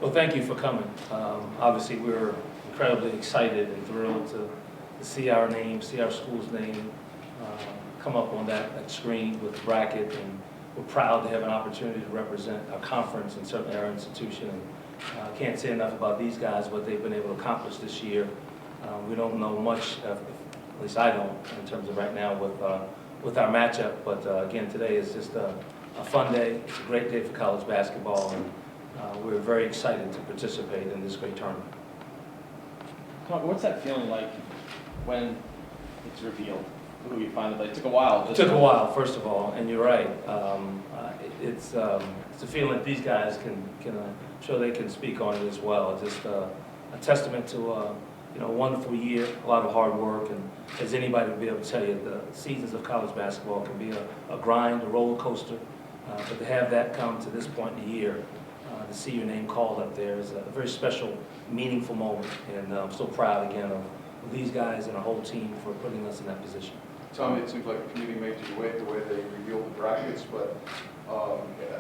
Well, thank you for coming. Obviously, we're incredibly excited and thrilled to see our name, see our school's name come up on that screen with the bracket, and we're proud to have an opportunity to represent our conference and certainly our institution. And I can't say enough about these guys, what they've been able to accomplish this year. We don't know much, at least I don't, in terms of right now with our matchup. But again, today is just a fun day. It's a great day for college basketball, and we're very excited to participate in this great tournament. Tommy, what's that feeling like when it's revealed who you finally played? It took a while. It took a while, first of all, and you're right. It's a feeling that these guys can show they can speak on it as well. It's just a testament to a wonderful year, a lot of hard work, and as anybody would be able to tell you, the seasons of college basketball can be a grind, a roller coaster, but to have that come to this point in the year, to see your name called up there is a very special, meaningful moment, and I'm so proud again of these guys and our whole team for putting us in that position. Tommy, it seems like the committee made you wait the way they revealed the brackets, but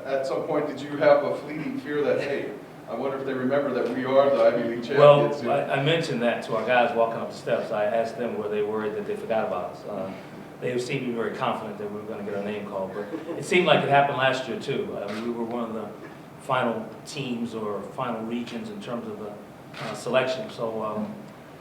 at some point did you have a fleeting fear that, hey, I wonder if they remember that we are the Ivy League champions? Well, I mentioned that to our guys walking up the steps. I asked them were they worried that they forgot about us. They seemed to be very confident that we were going to get our name called, but it seemed like it happened last year too. We were one of the final teams or final regions in terms of the selection, so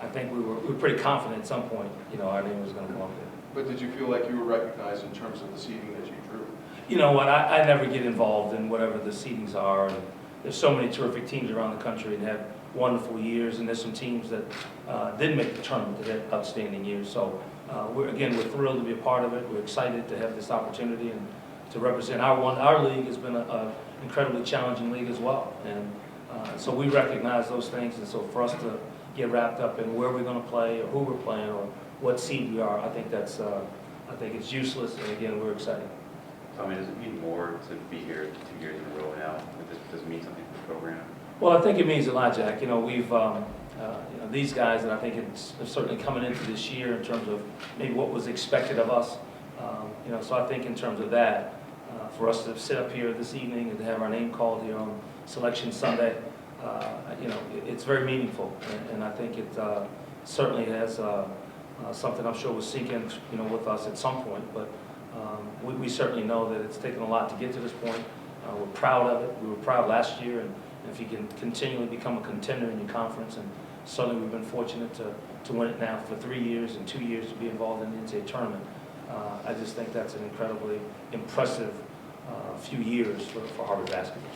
I think we were pretty confident at some point, our name was going to come up there. But did you feel like you were recognized in terms of the seeding that you drew? You know what, I never get involved in whatever the seedings are. And there's so many terrific teams around the country and had wonderful years, and there's some teams that didn't make the tournament that had outstanding years. So we're thrilled to be a part of it. We're excited to have this opportunity and to represent our league. Has been an incredibly challenging league as well, and so we recognize those things. And so for us to get wrapped up in where we're going to play or who we're playing or what seed we are, I think it's useless. And again, we're excited. Tommy, does it mean more to be here 2 years in a row now? Does it mean something for the program? Well, I think it means a lot, Jack. We've these guys that I think it's certainly coming into this year in terms of maybe what was expected of us. So I think in terms of that, for us to sit up here this evening and to have our name called here on Selection Sunday, it's very meaningful, and I think it certainly has something I'm sure will sink in, with us at some point. But we certainly know that it's taken a lot to get to this point. We're proud of it. We were proud last year, and if you can continually become a contender in your conference, and certainly we've been fortunate to win it now for 3 years and 2 years to be involved in the NCAA tournament. I just think that's an incredibly impressive few years for Harvard basketball.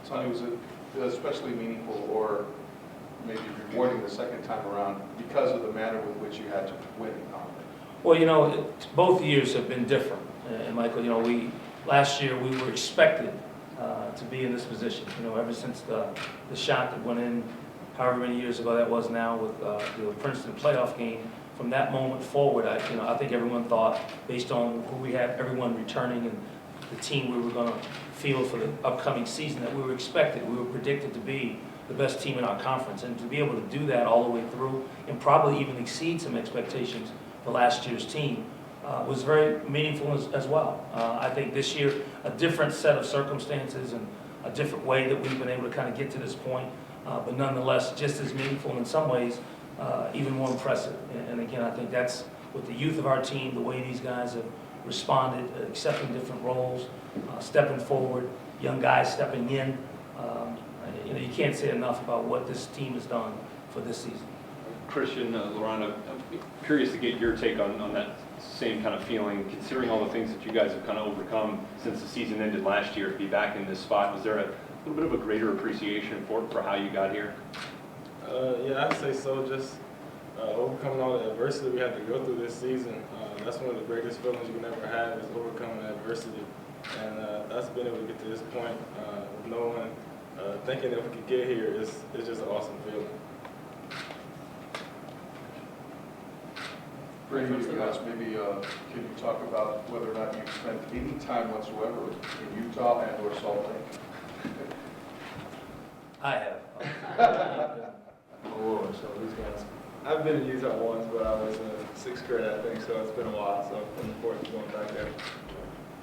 Sonny, was it especially meaningful or maybe rewarding the second time around because of the manner with which you had to win the conference? Well, both years have been different. And Michael, last year we were expected to be in this position. Ever since the shot that went in, however many years ago that was now, with the Princeton playoff game. From that moment forward, I think everyone thought, based on who we had, everyone returning, and the team we were going to field for the upcoming season, that we were expected. We were predicted to be the best team in our conference, and to be able to do that all the way through, and probably even exceed some expectations for last year's team, was very meaningful as well. I think this year, a different set of circumstances and a different way that we've been able to kind of get to this point, but nonetheless just as meaningful, and in some ways even more impressive. And again, I think that's with the youth of our team, the way these guys have responded, accepting different roles, stepping forward, young guys stepping in. You can't say enough about what this team has done for this season. Christian, Laurent, I'm curious to get your take on that same kind of feeling, considering all the things that you guys have kind of overcome since the season ended last year. To be back in this spot, was there a little bit of a greater appreciation for how you got here? Yeah, I'd say so. Just overcoming all the adversity we had to go through this season. That's one of the greatest feelings you can ever have, is overcoming adversity. And that's been able to get to this point with no one thinking that we could get here. It's just an awesome feeling. For you guys, maybe can you talk about whether or not you've spent any time whatsoever in Utah and or Salt Lake? I have. So these guys. I've been in Utah once, but I was in 6th grade, I think, so it's been a while. So I'm looking forward to going back there.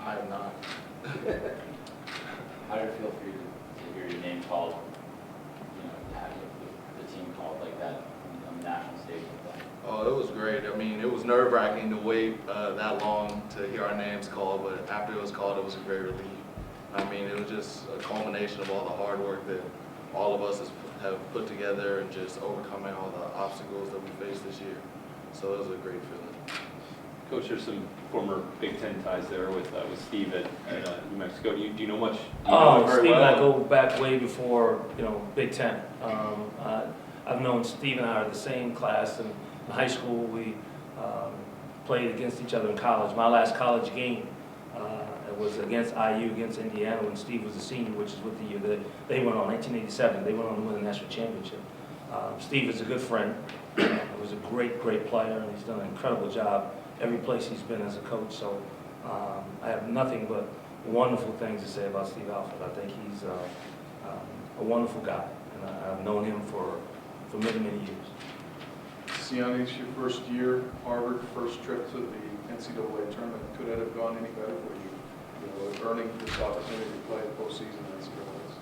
I am not. How did it feel for you to hear your name called Oh, it was great. I mean, it was nerve-wracking to wait that long to hear our names called, but after it was called, it was a great relief. I mean, it was just a culmination of all the hard work that all of us have put together and just overcoming all the obstacles that we faced this year. So it was a great feeling. Coach, there's some former Big Ten ties there with Steve at New Mexico. Do you know much? Do you know him very Steve and I well? go back way before, Big Ten. I've known Steve and I are the same class in high school. We played against each other in college. My last college game was against IU, against Indiana, when Steve was a senior, which is what the year that they went on, 1987. They went on to win the national championship. Steve is a good friend. He was a great, great player, and he's done an incredible job every place he's been as a coach. So I have nothing but wonderful things to say about Steve Alford. I think he's a wonderful guy, and I've known him for many, many years. Siyani, it's your first year, Harvard, first trip to the NCAA tournament. Could it have gone any better for you? Earning this opportunity to play the postseason in NCAAs?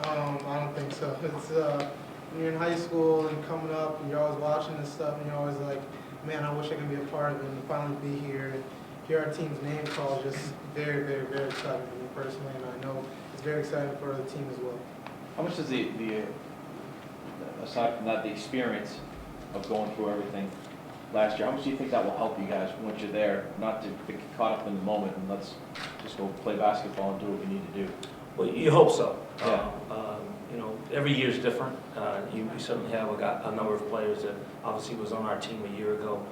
I don't think so. It's when you're in high school and coming up, and you're always watching this stuff, and you're always like, man, I wish I could be a part of it and finally be here and hear our team's name called. Just very, very, very exciting for me personally, and I know it's very exciting for the team as well. How much does the aside from that, the experience of going through everything last year, how much do you think that will help you guys once you're there, not to get caught up in the moment and let's just go play basketball and do what we need to do? Well, you hope so. Yeah. Every year is different. We certainly have a number of players that obviously was on our team a year ago,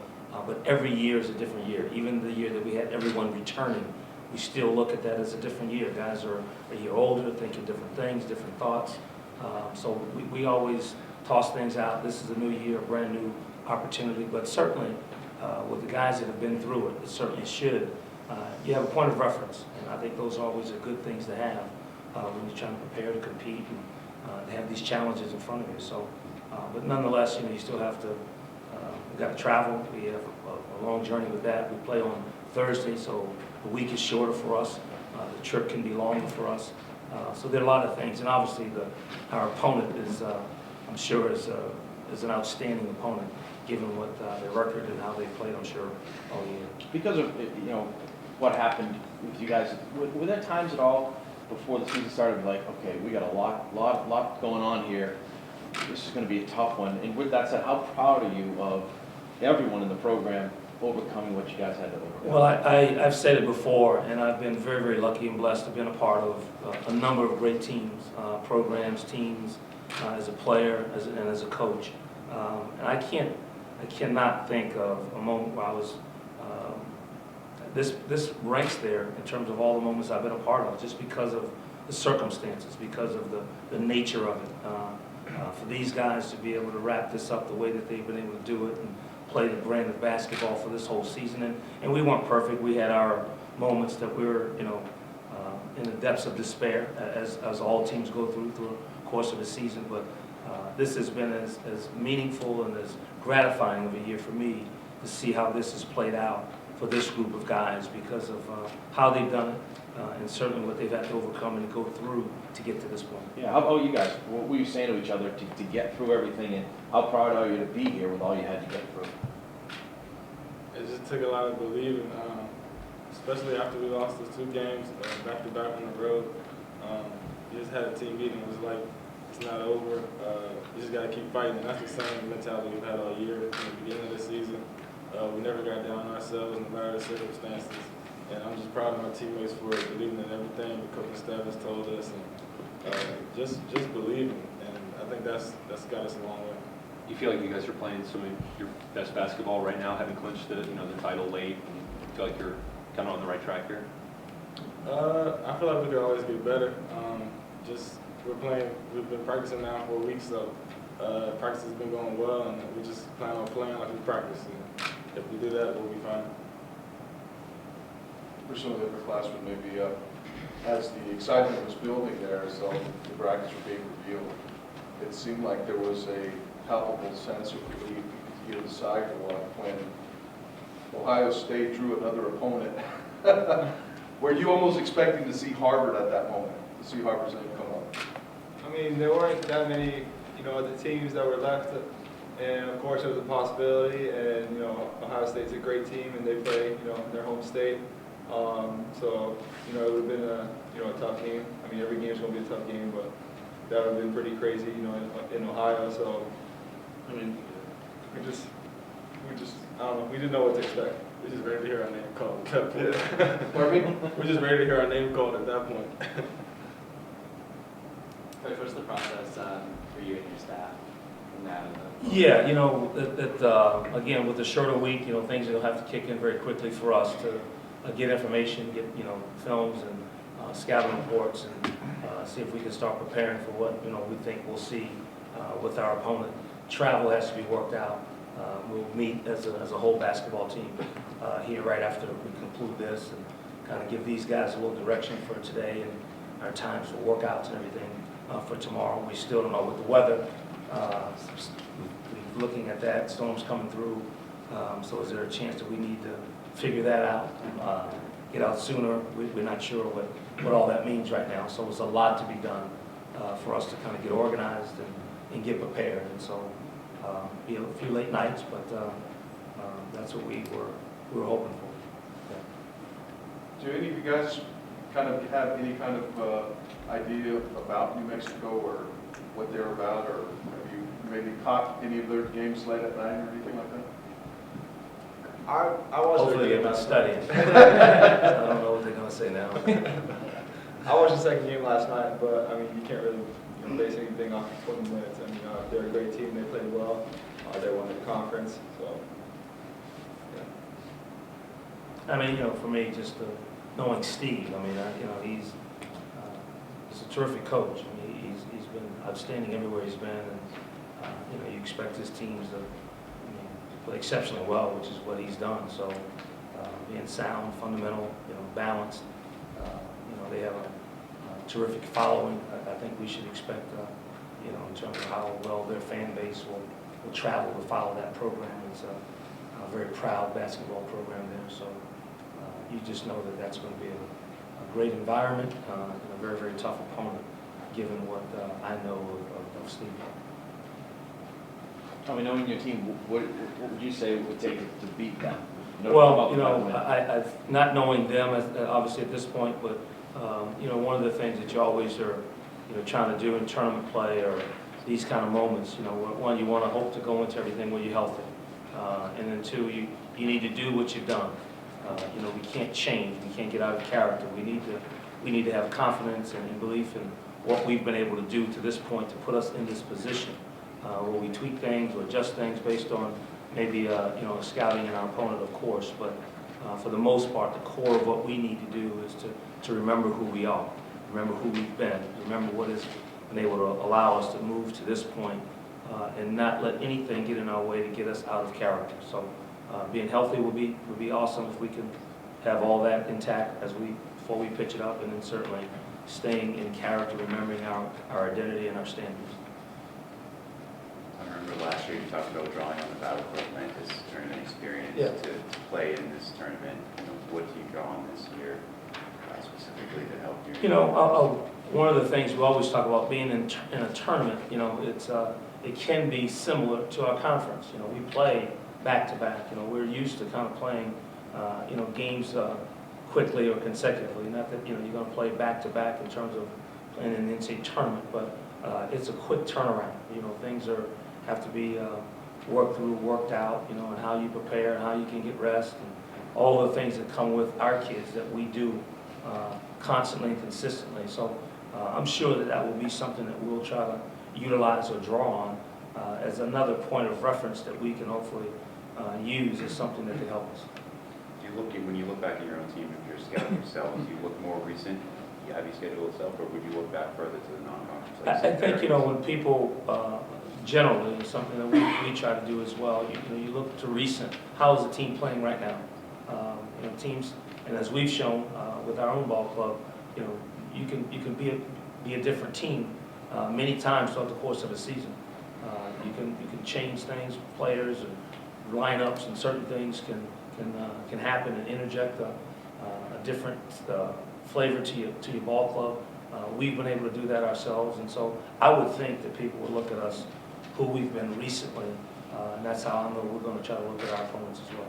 but every year is a different year. Even the year that we had everyone returning, we still look at that as a different year. Guys are a year older, thinking different things, different thoughts. So we always toss things out. This is a new year, a brand new opportunity, but certainly with the guys that have been through it, it certainly should. You have a point of reference, and I think those are always good things to have when you're trying to prepare to compete and to have these challenges in front of you. So, but nonetheless, you still have to. We've got to travel. We have a long journey with that. We play on Thursday, so the week is shorter for us. The trip can be longer for us. So there are a lot of things, and obviously our opponent is, I'm sure, is an outstanding opponent, given what their record and how they played, I'm sure, all year. Because of what happened with you guys, were there times at all before the season started, like, okay, we got a lot going on here. This is going to be a tough one. And with that said, how proud are you of everyone in the program overcoming what you guys had to overcome? Well, I've said it before, and I've been very, very lucky and blessed to have been a part of a number of great teams, programs, teams, as a player and as a coach. And I cannot think of a moment where I was, this ranks there in terms of all the moments I've been a part of, just because of the circumstances, because of the nature of it. For these guys to be able to wrap this up the way that they've been able to do it and play the brand of basketball for this whole season. And we weren't perfect. We had our moments that we were, in the depths of despair, as all teams go through the course of the season. But this has been as meaningful and as gratifying of a year for me to see how this has played out for this group of guys because of how they've done it and certainly what they've had to overcome and go through to get to this point. Yeah, how about you guys? What were you saying to each other to get through everything, and how proud are you to be here with all you had to get through? It just took a lot of believing, especially after we lost those 2 games back to back on the road. You just had a team meeting. It was like, it's not over. You just got to keep fighting. And that's the same mentality we've had all year from the beginning of the season. We never got down on ourselves no matter the circumstances. And I'm just proud of my teammates for believing in everything the coaching staff has told us, and just believing. And I think that's got us a long way. You feel like you guys are playing some of your best basketball right now, having clinched the title late, and you feel like you're kind of on the right track here? I feel like we could always get better. We've been practicing now for a week, so practice has been going well, and we just plan on playing like we practice. And if we do that, we'll be fine. For some of the upperclassmen, maybe as the excitement was building there, as the brackets were being revealed, it seemed like there was a palpable sense of relief. You could hear the sigh go up when Ohio State drew another opponent. Were you almost expecting to see Harvard at that moment, to see Harvard's name come up? I mean, there weren't that many, other teams that were left And of course, it was a possibility, and Ohio State's a great team, and they play in their home state. So it would have been a tough game. I mean, every game is going to be a tough game, but that would have been pretty crazy, in Ohio. So I mean, we just I don't know. We didn't know what to expect. We just ready to hear our name called. Pardon me? We're just ready to hear our name called at that point. Coach, what's the process for you and your staff now? Yeah, again, with the shorter week, things will have to kick in very quickly for us to get information, get, films and scouting reports, and see if we can start preparing for what, we think we'll see with our opponent. Travel has to be worked out. We'll meet as a whole basketball team here right after we conclude this and kind of give these guys a little direction for today and our times for workouts and everything for tomorrow. We still don't know with the weather. We're looking at that. Storms coming through. So is there a chance that we need to figure that out, get out sooner? We're not sure what all that means right now. So it's a lot to be done for us to kind of get organized and get prepared. And so be a few late nights, but that's what we were hoping for. Do any of you guys kind of have any kind of idea about New Mexico or what they're about, or have you maybe caught any of their games late at night or anything like that? I watched Hopefully their they've game been last studying. night. I don't know what they're going to say now. I watched the second game last night, but I mean, you can't really base anything off of 20 minutes. I mean, they're a great team. They played well. They won the conference, so yeah. I mean, for me, just knowing Steve, I mean, he's a terrific coach. I mean, he's been outstanding everywhere he's been, and you expect his teams to play exceptionally well, which is what he's done. So, being sound, fundamental, balanced, they have a terrific following. I think we should expect, in terms of how well their fan base will travel to follow that program. It's a very proud basketball program there. So you just know that that's going to be a great environment and a very, very tough opponent, given what I know of Steve. Tommy, knowing your team, what would you say it would take to beat them? Well, I've not knowing them obviously at this point, but one of the things that you always are trying to do in tournament play or these kind of moments, one, you want to hope to go into everything when you're healthy, and then two, you need to do what you've done. We can't change, we can't get out of character. We need to have confidence and belief in what we've been able to do to this point to put us in this position, where we tweak things or adjust things based on maybe scouting in our opponent, of course, but for the most part, the core of what we need to do is to remember who we are, remember who we've been, remember what has been able to allow us to move to this point, and not let anything get in our way to get us out of character. So being healthy would be awesome if we can have all that intact before we pitch it up, and then certainly staying in character, remembering our identity and our standards. I remember last year you talked about drawing on the Battle Club Atlantis tournament experience Yeah. to play in this tournament. What do you draw on this year specifically to help you? One of the things we always talk about being in a tournament, it can be similar to our conference. We play back to back. We're used to kind of playing, games quickly or consecutively. Not that you're going to play back to back in terms of playing in an NCAA tournament, but it's a quick turnaround. Things have to be worked through, worked out. And how you prepare, and how you can get rest, and all the things that come with our kids that we do constantly and consistently. So I'm sure that will be something that we'll try to utilize or draw on as another point of reference that we can hopefully use as something that can help us. When you look back at your own team, if you're scouting yourself, do you look more recent, the Ivy schedule itself, or would you look back further to the non-conference? I think, when people, generally, it's something that we try to do as well. You look to recent, how is the team playing right now? Teams, and as we've shown with our own ball club, you can be a different team many times throughout the course of a season. You can change things, players and lineups, and certain things can happen and interject a different flavor to your ball club. We've been able to do that ourselves, and so I would think that people would look at us, who we've been recently, And that's how I know we're going to try to look at our opponents as well.